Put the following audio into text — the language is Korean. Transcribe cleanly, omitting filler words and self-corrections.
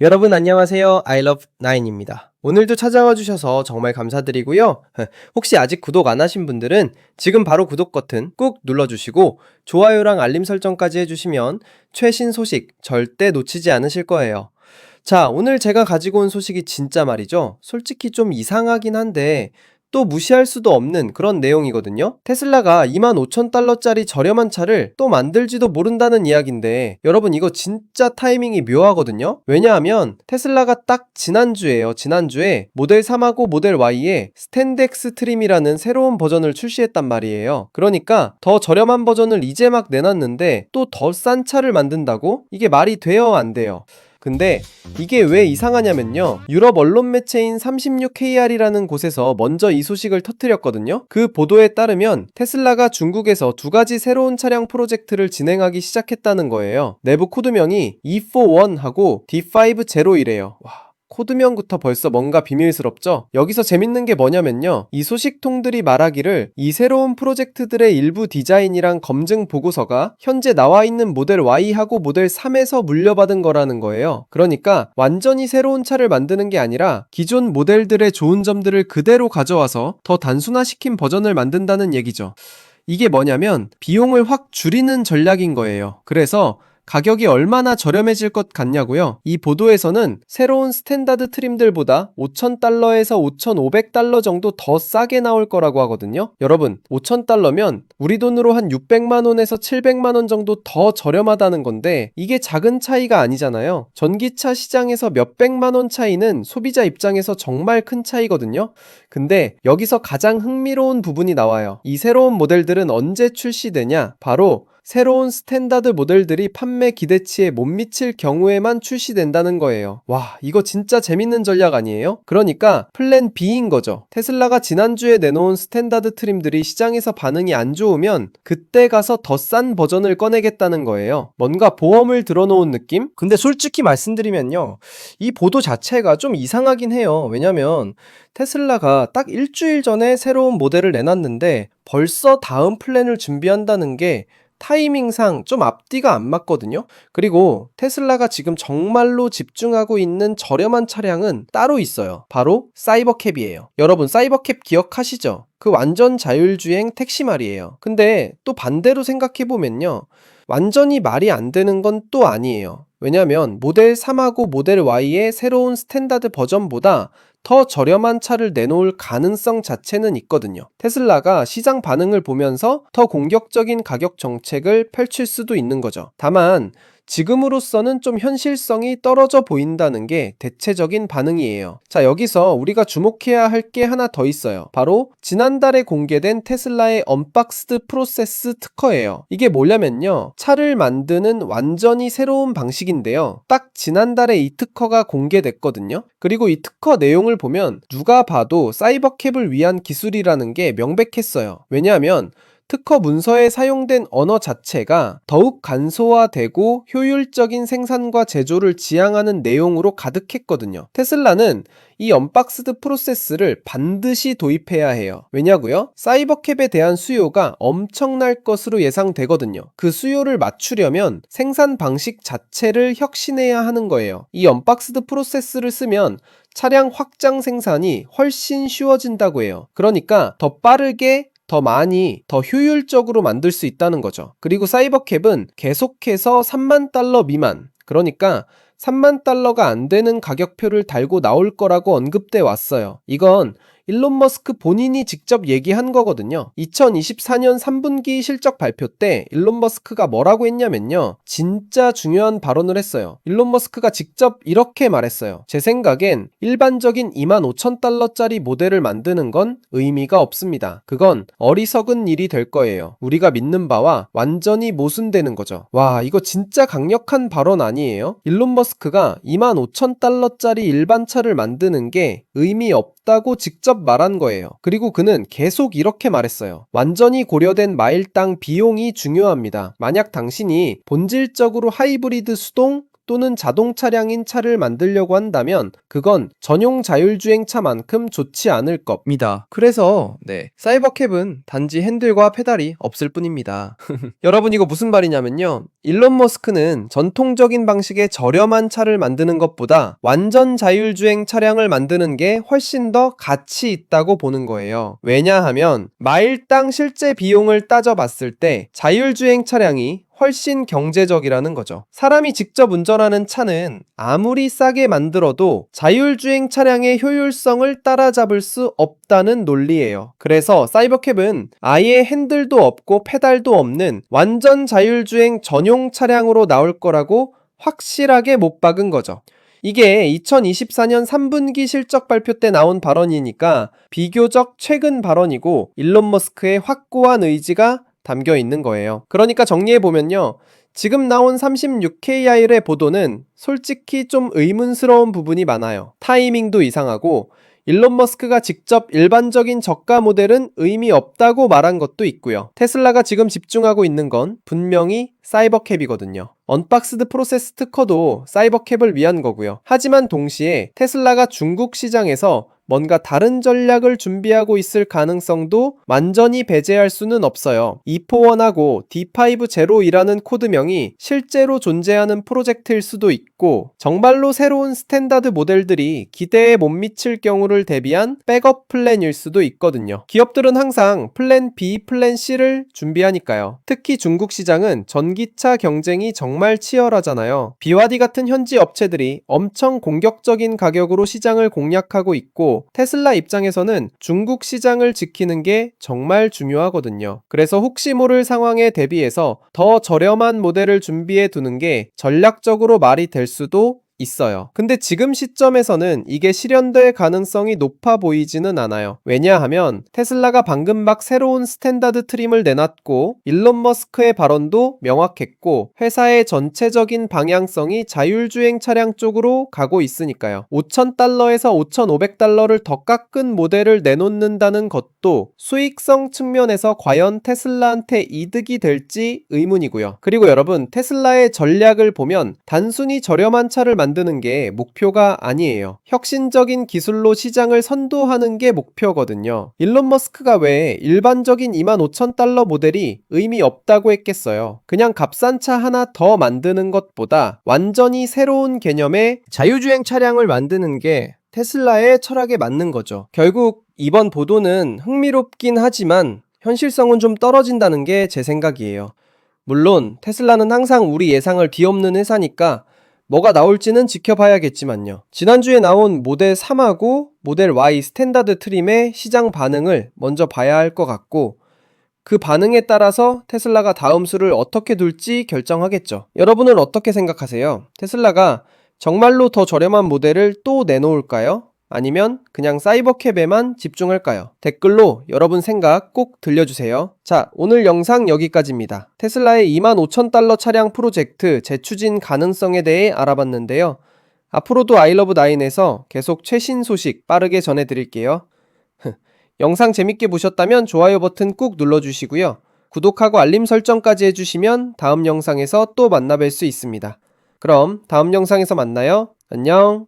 여러분 안녕하세요. 아이러브9입니다. 오늘도 찾아와 주셔서 정말 감사드리고요. 혹시 아직 구독 안 하신 분들은 지금 바로 구독 버튼 꾹 눌러주시고 좋아요랑 알림 설정까지 해주시면 최신 소식 절대 놓치지 않으실 거예요. 자, 오늘 제가 가지고 온 소식이 진짜 말이죠. 솔직히 좀 이상하긴 한데 또 무시할 수도 없는 그런 내용이거든요. 테슬라가 25,000달러짜리 저렴한 차를 또 만들지도 모른다는 이야기인데 여러분 이거 진짜 타이밍이 묘하거든요. 왜냐하면 테슬라가 딱 지난주에 모델 3하고 모델 Y에 스탠드엑스 트림이라는 새로운 버전을 출시했단 말이에요. 그러니까 더 저렴한 버전을 이제 막 내놨는데 또 더 싼 차를 만든다고? 이게 말이 돼요, 안 돼요? 근데 이게 왜 이상하냐면요, 유럽 언론 매체인 36KR이라는 곳에서 먼저 이 소식을 터뜨렸거든요. 그 보도에 따르면 테슬라가 중국에서 두 가지 새로운 차량 프로젝트를 진행하기 시작했다는 거예요. 내부 코드명이 E41하고 D501이래요. 와, 코드명부터 벌써 뭔가 비밀스럽죠? 여기서 재밌는 게 뭐냐면요, 이 소식통들이 말하기를 이 새로운 프로젝트들의 일부 디자인이랑 검증 보고서가 현재 나와 있는 모델 Y하고 모델 3에서 물려받은 거라는 거예요. 그러니까 완전히 새로운 차를 만드는 게 아니라 기존 모델들의 좋은 점들을 그대로 가져와서 더 단순화시킨 버전을 만든다는 얘기죠. 이게 뭐냐면 비용을 확 줄이는 전략인 거예요. 그래서 가격이 얼마나 저렴해질 것 같냐고요? 이 보도에서는 새로운 스탠다드 트림들보다 5,000달러에서 5,500달러 정도 더 싸게 나올 거라고 하거든요. 여러분, 5,000달러면 우리 돈으로 한 600만원에서 700만원 정도 더 저렴하다는 건데 이게 작은 차이가 아니잖아요. 전기차 시장에서 몇백만원 차이는 소비자 입장에서 정말 큰 차이거든요. 근데 여기서 가장 흥미로운 부분이 나와요. 이 새로운 모델들은 언제 출시되냐? 바로 새로운 스탠다드 모델들이 판매 기대치에 못 미칠 경우에만 출시된다는 거예요. 와, 이거 진짜 재밌는 전략 아니에요? 그러니까 플랜 B인 거죠. 테슬라가 지난주에 내놓은 스탠다드 트림들이 시장에서 반응이 안 좋으면 그때 가서 더 싼 버전을 꺼내겠다는 거예요. 뭔가 보험을 들어놓은 느낌? 근데 솔직히 말씀드리면요, 이 보도 자체가 좀 이상하긴 해요. 왜냐면 테슬라가 딱 일주일 전에 새로운 모델을 내놨는데 벌써 다음 플랜을 준비한다는 게 타이밍상 좀 앞뒤가 안 맞거든요. 그리고 테슬라가 지금 정말로 집중하고 있는 저렴한 차량은 따로 있어요. 바로 사이버캡이에요. 여러분, 사이버캡 기억하시죠? 그 완전 자율주행 택시 말이에요. 근데 또 반대로 생각해보면요, 완전히 말이 안 되는 건 또 아니에요. 왜냐면 모델 3하고 모델 Y의 새로운 스탠다드 버전보다 더 저렴한 차를 내놓을 가능성 자체는 있거든요. 테슬라가 시장 반응을 보면서 더 공격적인 가격 정책을 펼칠 수도 있는 거죠. 다만 지금으로서는 좀 현실성이 떨어져 보인다는 게 대체적인 반응이에요. 자, 여기서 우리가 주목해야 할 게 하나 더 있어요. 바로 지난달에 공개된 테슬라의 언박스드 프로세스 특허예요. 이게 뭐냐면요, 차를 만드는 완전히 새로운 방식인데요, 딱 지난달에 이 특허가 공개됐거든요. 그리고 이 특허 내용을 보면 누가 봐도 사이버캡을 위한 기술이라는 게 명백했어요. 왜냐하면 특허 문서에 사용된 언어 자체가 더욱 간소화되고 효율적인 생산과 제조를 지향하는 내용으로 가득했거든요. 테슬라는 이 언박스드 프로세스를 반드시 도입해야 해요. 왜냐고요? 사이버캡에 대한 수요가 엄청날 것으로 예상되거든요. 그 수요를 맞추려면 생산 방식 자체를 혁신해야 하는 거예요. 이 언박스드 프로세스를 쓰면 차량 확장 생산이 훨씬 쉬워진다고 해요. 그러니까 더 빠르게, 더 많이, 더 효율적으로 만들 수 있다는 거죠. 그리고 사이버캡은 계속해서 3만 달러 미만, 그러니까 3만 달러가 안 되는 가격표를 달고 나올 거라고 언급돼 왔어요. 이건 일론 머스크 본인이 직접 얘기한 거거든요. 2024년 3분기 실적 발표 때 일론 머스크가 뭐라고 했냐면요, 진짜 중요한 발언을 했어요. 일론 머스크가 직접 이렇게 말했어요. 제 생각엔 일반적인 25,000달러짜리 모델을 만드는 건 의미가 없습니다. 그건 어리석은 일이 될 거예요. 우리가 믿는 바와 완전히 모순되는 거죠. 와, 이거 진짜 강력한 발언 아니에요? 일론 머스크가 25,000달러짜리 일반 차를 만드는 게 의미 없다고 직접 말한 거예요. 그리고 그는 계속 이렇게 말했어요. 완전히 고려된 마일당 비용이 중요합니다. 만약 당신이 본질적으로 하이브리드 수동 또는 자동 차량인 차를 만들려고 한다면 그건 전용 자율주행차만큼 좋지 않을 겁니다. 그래서 사이버캡은 단지 핸들과 페달이 없을 뿐입니다. 여러분 이거 무슨 말이냐면요. 일론 머스크는 전통적인 방식의 저렴한 차를 만드는 것보다 완전 자율주행 차량을 만드는 게 훨씬 더 가치 있다고 보는 거예요. 왜냐하면 마일당 실제 비용을 따져봤을 때 자율주행 차량이 훨씬 경제적이라는 거죠. 사람이 직접 운전하는 차는 아무리 싸게 만들어도 자율주행 차량의 효율성을 따라잡을 수 없다는 논리예요. 그래서 사이버캡은 아예 핸들도 없고 페달도 없는 완전 자율주행 전용 차량으로 나올 거라고 확실하게 못 박은 거죠. 이게 2024년 3분기 실적 발표 때 나온 발언이니까 비교적 최근 발언이고 일론 머스크의 확고한 의지가 담겨 있는 거예요. 그러니까 정리해보면요. 지금 나온 36KI의 보도는 솔직히 좀 의문스러운 부분이 많아요. 타이밍도 이상하고 일론 머스크가 직접 일반적인 저가 모델은 의미 없다고 말한 것도 있고요. 테슬라가 지금 집중하고 있는 건 분명히 사이버캡이거든요. 언박스드 프로세스 특허도 사이버캡을 위한 거고요. 하지만 동시에 테슬라가 중국 시장에서 뭔가 다른 전략을 준비하고 있을 가능성도 완전히 배제할 수는 없어요. E41하고 D502라는 코드명이 실제로 존재하는 프로젝트일 수도 있고 정말로 새로운 스탠다드 모델들이 기대에 못 미칠 경우를 대비한 백업 플랜일 수도 있거든요. 기업들은 항상 플랜 B, 플랜 C를 준비하니까요. 특히 중국 시장은 전기차 경쟁이 정말 치열하잖아요. BYD 같은 현지 업체들이 엄청 공격적인 가격으로 시장을 공략하고 있고 테슬라 입장에서는 중국 시장을 지키는 게 정말 중요하거든요. 그래서 혹시 모를 상황에 대비해서 더 저렴한 모델을 준비해 두는 게 전략적으로 말이 될 수도 있어요. 근데 지금 시점에서는 이게 실현될 가능성이 높아 보이지는 않아요. 왜냐하면 테슬라가 방금 막 새로운 스탠다드 트림을 내놨고 일론 머스크의 발언도 명확했고 회사의 전체적인 방향성이 자율주행 차량 쪽으로 가고 있으니까요. $5,000에서 $5,500를 더 깎은 모델을 내놓는다는 것도 수익성 측면에서 과연 테슬라한테 이득이 될지 의문이고요. 그리고 여러분 테슬라의 전략을 보면 단순히 저렴한 차를 만드는 게 목표가 아니에요. 혁신적인 기술로 시장을 선도하는 게 목표거든요. 일론 머스크가 왜 일반적인 $25,000 모델이 의미 없다고 했겠어요. 그냥 값싼 차 하나 더 만드는 것보다 완전히 새로운 개념의 자율주행 차량을 만드는 게 테슬라의 철학에 맞는 거죠. 결국 이번 보도는 흥미롭긴 하지만 현실성은 좀 떨어진다는 게 제 생각이에요. 물론 테슬라는 항상 우리 예상을 뒤엎는 회사니까 뭐가 나올지는 지켜봐야겠지만요. 지난주에 나온 모델 3하고 모델 Y 스탠다드 트림의 시장 반응을 먼저 봐야 할 것 같고 그 반응에 따라서 테슬라가 다음 수를 어떻게 둘지 결정하겠죠. 여러분은 어떻게 생각하세요? 테슬라가 정말로 더 저렴한 모델을 또 내놓을까요? 아니면 그냥 사이버캡에만 집중할까요? 댓글로 여러분 생각 꼭 들려주세요. 자, 오늘 영상 여기까지입니다. 테슬라의 $25,000 차량 프로젝트 재추진 가능성에 대해 알아봤는데요. 앞으로도 아이러브9에서 계속 최신 소식 빠르게 전해드릴게요. 영상 재밌게 보셨다면 좋아요 버튼 꾹 눌러주시고요. 구독하고 알림 설정까지 해주시면 다음 영상에서 또 만나뵐 수 있습니다. 그럼 다음 영상에서 만나요. 안녕.